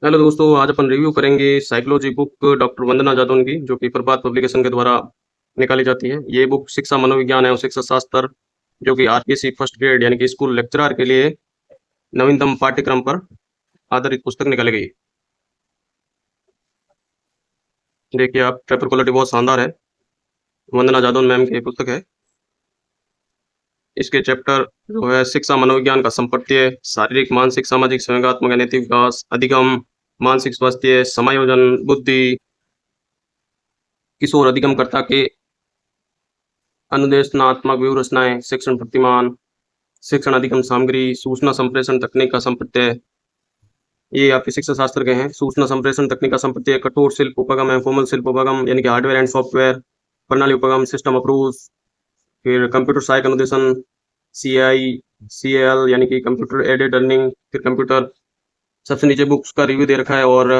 Hello दोस्तों, आज अपन review करेंगे साइकोलॉजी बुक डॉक्टर वंदना जादौन की, जो कि प्रभात पब्लिकेशन के द्वारा निकाली जाती है। ये बुक शिक्षा मनोविज्ञान एवं शिक्षा शास्त्र, जो कि आरपीसी फर्स्ट ग्रेड यानी कि स्कूल लेक्चरर के लिए नवीनतम पाठ्यक्रम पर आधारित पुस्तक निकाली गई। देखिए आप, पेपर क्वालिटी बहुत शानदार है। वंदना जादौन मैम की पुस्तक है। इसके चैप्टर जो है शिक्षा मनोविज्ञान का संपत्ति, शारीरिक मानसिक सामाजिक संवेगात्मक या नैतिक विकास, अधिगम, मानसिक स्वास्थ्य, समायोजन, बुद्धि, किशोर अधिगमकर्ता के अनुदेशनात्मक व्यू रचनाएं, शिक्षण प्रतिमान, शिक्षण अधिगम सामग्री, सूचना संप्रेषण तकनीक का संप्रत्यय। ये आपके शिक्षा शास्त्र के हैं। सूचना संप्रेषण तकनीक का संप्रत्यय, कठोर शिल्प उपगम है, कोमल शिल्प उपगम यानी कि हार्डवेयर एंड सॉफ्टवेयर, प्रणाली उपगम, सिस्टम अप्रोच, फिर कंप्यूटर सहायक अनुदेशन, CICL यानी कि कंप्यूटर एडेड लर्निंग, फिर कंप्यूटर। सबसे नीचे बुक्स का रिव्यू दे रखा है और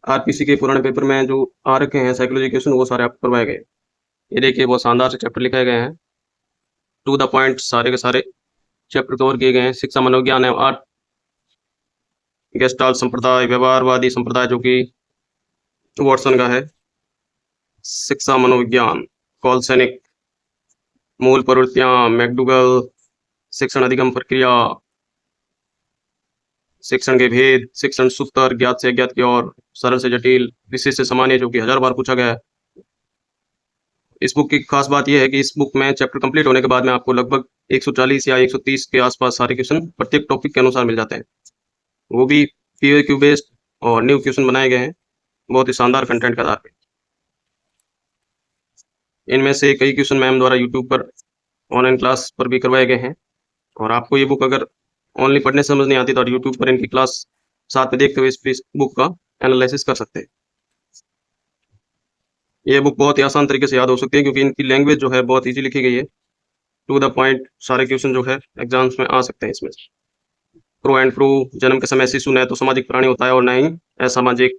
आरपीसी के पुराने पेपर में जो आ रखे हैं साइकोलॉजी क्वेश्चन, वो सारे आपको करवाए गए। ये देखिए बहुत शानदार से चैप्टर लिखाए गए हैं, टू द पॉइंट सारे के सारे चैप्टर कवर किए गए हैं। शिक्षा मनोविज्ञान एवं आर्ट, गेस्टाल्ट संप्रदाय, व्यवहारवादी संप्रदाय जो कि वॉटसन का है। शिक्षा मनोविज्ञान, कॉलसेनिक, मूल प्रवृत्तियां, मैकडूगल, शिक्षण अधिगम प्रक्रिया, शिक्षण के भेद, शिक्षण सूत्र, ज्ञात से अज्ञात की ओर, सरल से जटिल, विशेष से सामान्य, जो कि 1000 बार पूछा गया है। इस बुक की खास बात यह है कि इस बुक में चैप्टर कंप्लीट होने के बाद में आपको लगभग 140 या 130 के आसपास सारे क्वेश्चन प्रत्येक टॉपिक के अनुसार मिल जाते हैं, वो भी POQ बेस्ड, और न्यू क्वेश्चन बनाए गए हैं बहुत ही शानदार कंटेंट के आधार पे। इनमें से कई क्वेश्चन मैम द्वारा यूट्यूब पर ऑनलाइन क्लास पर भी करवाए गए हैं, और आपको ये बुक अगर ओनली पढ़ने समझ नहीं आती तो यूट्यूब पर इनकी क्लास साथ में देखते हुए इस बुक का एनालिसिस कर सकते हैं। ये बुक बहुत ही आसान तरीके से याद हो सकती है, क्योंकि इनकी लैंग्वेज जो है बहुत ईजी लिखी गई है। टू द पॉइंट सारे क्वेश्चन जो है एग्जाम्स में आ सकते हैं इसमें। प्रो एंड प्रो, जन्म के समय शिशु न तो सामाजिक प्राणी होता है और न ही असामाजिक।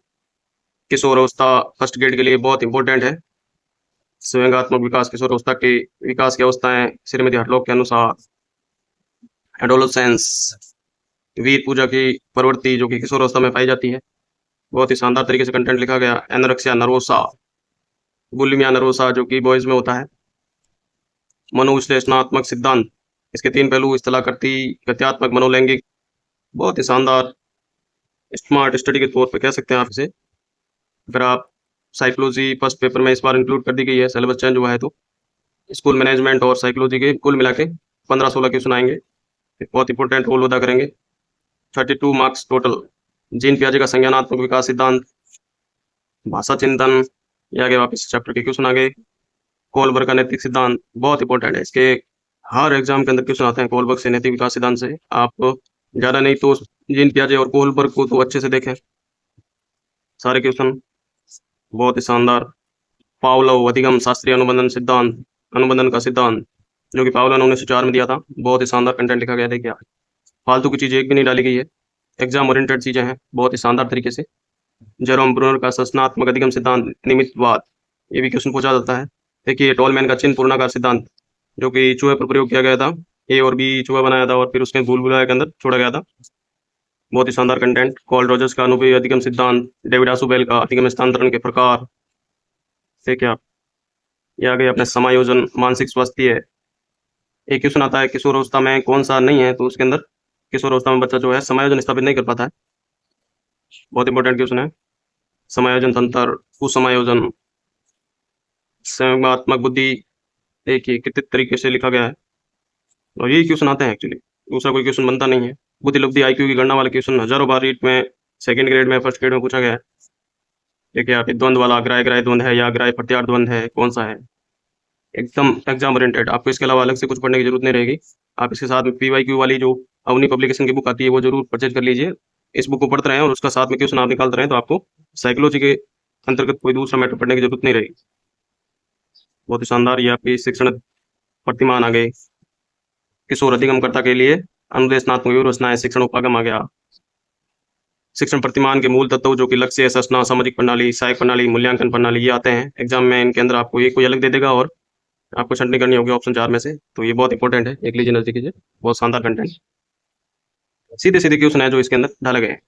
किशोर अवस्था फर्स्ट ग्रेड के लिए बहुत इंपॉर्टेंट है। संवेगात्मक विकास, किशोर अवस्था की विकास की अवस्थाएं श्रीमती हटलॉक के अनुसार। एडोलसेंस, वीर पूजा की प्रवृत्ति जो कि किशोर अवस्था में पाई जाती है। बहुत ही शानदार तरीके से कंटेंट लिखा गया। एनोरेक्सिया नर्वोसा, बुलिमिया नर्वोसा जो कि बॉयज में होता है। मनोविश्लेषणात्मक सिद्धांत, इसके 3 पहलू, स्थलाकृति, गत्यात्मक, मनोलैंगिक। बहुत ही शानदार स्मार्ट स्टडी के तौर पे कह सकते हैं आप इसे। अगर आप साइकोलॉजी फर्स्ट पेपर में इस बार इंक्लूड कर दी गई है, सिलेबस चेंज हुआ है, तो स्कूल मैनेजमेंट और साइकोलॉजी के कुल मिला के 15-16 क्वेश्चन आएंगे, बहुत इंपॉर्टेंट रोल अदा करेंगे। 32 मार्क्स टोटल। जीन पियाजे का संज्ञानात्मक विकास सिद्धांत, भाषा चिंतन, ये आगे वापस चैप्टर के क्वेश्चन आगे। कोलबर्ग का नैतिक सिद्धांत बहुत इंपॉर्टेंट है, इसके हर एग्जाम के अंदर क्वेश्चन आते हैं कोलबर्ग से, नैतिक विकास सिद्धांत से। आप ज़्यादा नहीं तो जीन पियाजे और कोलबर्ग को तो अच्छे से देखें, सारे क्वेश्चन बहुत ही शानदार। पावलोव अधिगम शास्त्रीय अनुबंधन सिद्धांत, अनुबंधन का सिद्धांत, जो कि पावलो ने 1904 में दिया था। बहुत ही शानदार कंटेंट लिखा गया। देखिए फालतू की चीज़ें एक भी नहीं डाली गई है, एग्जाम ओरिएंटेड चीज़ें हैं बहुत ही शानदार तरीके से। जेरोम ब्रूनर का संरचनात्मक अधिगम सिद्धांत, निमित्तवाद, ये भी क्वेश्चन पूछा जाता है। देखिए टॉलमैन का चिन्ह पूर्णाकार सिद्धांत, जो कि चूहे पर प्रयोग किया गया था। A और B चूहा बनाया था और फिर उसके भूल-भुलैया के अंदर छोड़ा गया था। बहुत ही शानदार कंटेंट। कॉल रॉजर्स का अनुभवी अधिगम सिद्धांत, डेविड आसुबेल का अधिगम स्थानांतरण के प्रकार। देखिए आप, ये आ गए अपने समायोजन, मानसिक स्वास्थ्य। एक क्वेश्चन आता है किशोर अवस्था में कौन सा नहीं है, तो उसके अंदर किशोर अवस्था में बच्चा जो है समायोजन स्थापित नहीं कर पाता है। बहुत इंपॉर्टेंट क्वेश्चन है। समायोजन तंत्र, कुसमायोजन, संवेगात्मक बुद्धि, देखिए कितने तरीके से लिखा गया है, और यही क्वेश्चन आते हैं एक्चुअली, दूसरा कोई क्वेश्चन बनता नहीं है। बुद्धि लब्धि IQ की गणना वाले क्वेश्चन हजारों बार रीट में, सेकंड ग्रेड में, फर्स्ट ग्रेड में पूछा गया है। देखिए आप, द्वंद्व वाला ग्राह्य ग्राह्य द्वंद्व है या ग्राह्य प्रत्यार द्वंद्व है, कौन सा है, एकदम एग्जाम ओरिएंटेड। आपको इसके अलावा अलग से कुछ पढ़ने की जरूरत नहीं रहेगी। आप इसके साथ में PYQ वाली जो अवनी पब्लिकेशन की बुक आती है वो जरूर परचेज कर लीजिए। इस बुक को पढ़ते रहें और उसका साथ में क्वेश्चन आप निकालते रहें, तो आपको साइकोलॉजी के अंतर्गत कोई दूसरा मैटर पढ़ने की जरूरत नहीं रहेगी। बहुत ही शानदार। ये आपकी शिक्षण प्रतिमान आ गए। किशोर अधिगमकर्ता के लिए अनुदेशनात्मक व्यवस्थाएं, शिक्षण उपागम आ गया। शिक्षण प्रतिमान के मूल तत्व जो कि लक्ष्य, संरचना, सामाजिक प्रणाली, सहायक प्रणाली, मूल्यांकन प्रणाली, ये आते हैं एग्जाम में। इनके अंदर आपको ये कोई अलग दे देगा और आपको छंटनी करनी होगी ऑप्शन 4 में से, तो ये बहुत इंपॉर्टेंट है, एक लीजिए नजदीक कीजिए। बहुत शानदार कंटेंट, सीधे सीधे क्वेश्चन है जो इसके अंदर डाले गए हैं।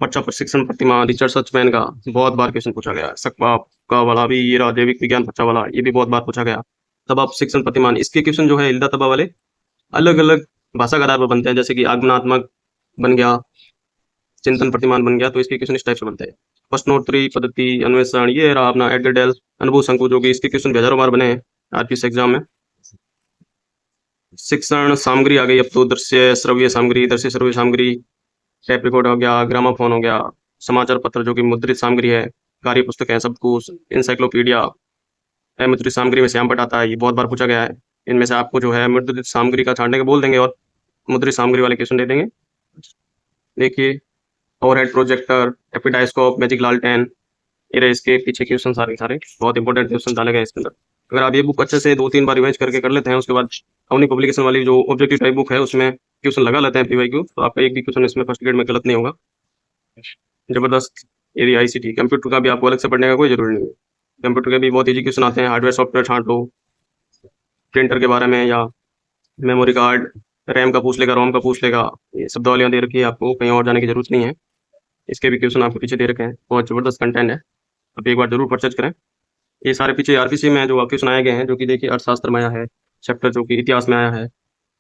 पर्चा प्रशिक्षण प्रतिमान रिचर्ड सर्चमैन का बहुत बार क्वेश्चन पूछा गया है। सकवा का वाला भी, ये रहा जैविक विज्ञान पर्चा वाला, ये भी बहुत बार पूछा गया। तब आप शिक्षण प्रतिमान, इसके क्वेश्चन जो है हिल्दा तबा वाले अलग अलग भाषा के आधार पर बनते हैं, जैसे कि आगमनात्मक बन गया, चिंतन प्रतिमान बन गया, तो इसके क्वेश्चन इस टाइप से बनते हैं। प्रश्नोत्तरी पद्धति अन्वेषण, ये रहा अपना एडगर डेल अनुभव शंकु, जो कि इसके क्वेश्चन हजारों बार बने हैं आरपीएस एग्जाम में। शिक्षण सामग्री आ गई अब तो, दृश्य श्रव्य सामग्री, दृश्य श्रव्य सामग्री, टेप रिकॉर्ड हो गया, ग्रामाफोन हो गया, समाचार पत्र जो कि मुद्रित सामग्री है, कार्य पुस्तक है, सब कुछ, इंसाइक्लोपीडिया, मुद्रित सामग्री में श्याम आता है, ये बहुत बार पूछा गया है। इनमें से आपको जो है मुद्रित सामग्री का छांटने के बोल देंगे और मुद्रित सामग्री वाले क्वेश्चन दे देंगे। देखिए, ओवरहेड प्रोजेक्टर, एपिडाइस्कोप, मैजिक लालटेन, ये रहे इसके पीछे क्वेश्चन सारे बहुत इंपॉर्टेंट क्वेश्चन डाले गए इसके अंदर। अगर आप ये बुक अच्छे से 2-3 बार रिवाइज करके कर लेते हैं, उसके बाद अपनी पब्लिकेशन वाली जो ऑब्जेक्टिव टाइप बुक है उसमें क्वेश्चन लगा लेते हैं पीवाईक्यू, तो आपका एक भी क्वेश्चन इसमें फर्स्ट ग्रेड में गलत नहीं होगा। जबरदस्त। यदि आईसीटी कंप्यूटर का भी आपको अलग से पढ़ने का कोई जरूरी नहीं है, कंप्यूटर के भी बहुत ईजी क्वेश्चन आते हैं। हार्डवेयर सॉफ्टवेयर छांट लो, प्रिंटर के बारे में या मेमोरी कार्ड, रैम का पूछ लेगा, रोम का पूछ लेगा, ये सब दवालियाँ दे रखी है, आपको कहीं और जाने की जरूरत नहीं है। इसके भी क्वेश्चन आपको पीछे दे रखे हैं, बहुत जबरदस्त कंटेंट है, आप एक बार जरूर परचेज करें। ये सारे पीछे आरपीसी में जो क्वेश्चन आए गए हैं, जो कि देखिए अर्थशास्त्र में आया है चैप्टर, जो कि इतिहास में आया है,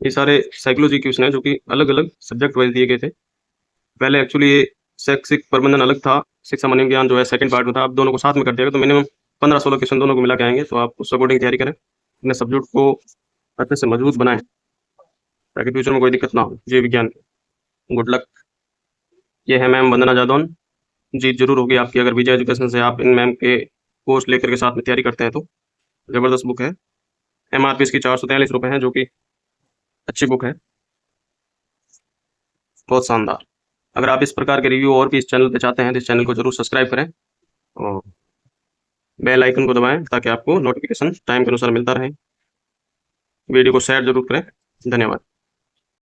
ये सारे साइकोलॉजी क्वेश्चन है जो कि अलग अलग सब्जेक्ट वाइज दिए गए थे। पहले एक्चुअली ये शैक्षिक प्रबंधन अलग था, शिक्षा मनोविज्ञान जो है सेकंड पार्ट में था, अब दोनों को साथ में कर दिया गया, तो मिनिमम 15-16 क्वेश्चन दोनों को मिला के आएंगे। तो आप उस अकॉर्डिंग तैयारी करें, अपने सब्जेक्ट को अच्छे से मजबूत बनाएं ताकि फ्यूचर में कोई दिक्कत ना हो जीव विज्ञान की। Good luck. ये है मैम वंदना जादौन, जीत जरूर होगी आपकी अगर विजय एजुकेशन से आप इन मैम के कोर्स लेकर के साथ में तैयारी करते हैं तो। जबरदस्त बुक है, एमआरपी इसकी 443 रुपये है, जो कि अच्छी बुक है, बहुत शानदार। अगर आप इस प्रकार के रिव्यू और भी इस चैनल पे चाहते हैं तो इस चैनल को जरूर सब्सक्राइब करें और बेल आइकन को दबाएं ताकि आपको नोटिफिकेशन टाइम के अनुसार मिलता रहे। वीडियो को शेयर जरूर करें। धन्यवाद।